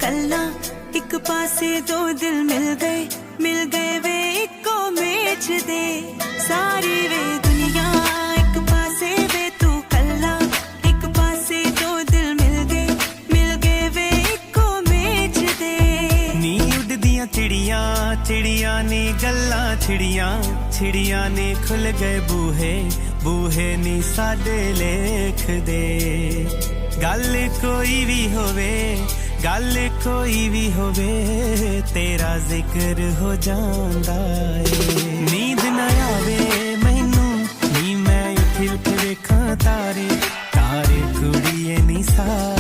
गल्ला एक पासे दो दिल मिल गए वे इको मेच दे सारी वे दुनिया एक पासे वे तू कल्ला एक पासे दो दिल मिल गए वे इको मेच दे नी उड़दियां चिड़ियां चिड़ियां ने गल्ला चिड़ियां ने खुल गए बूहे नी साडे लेख दे गल कोई भी होवे तेरा जिक्र हो जांदा ए नींद ना आवे मैनू नी मैं उठ वेखां तारे कुड़िए नी सा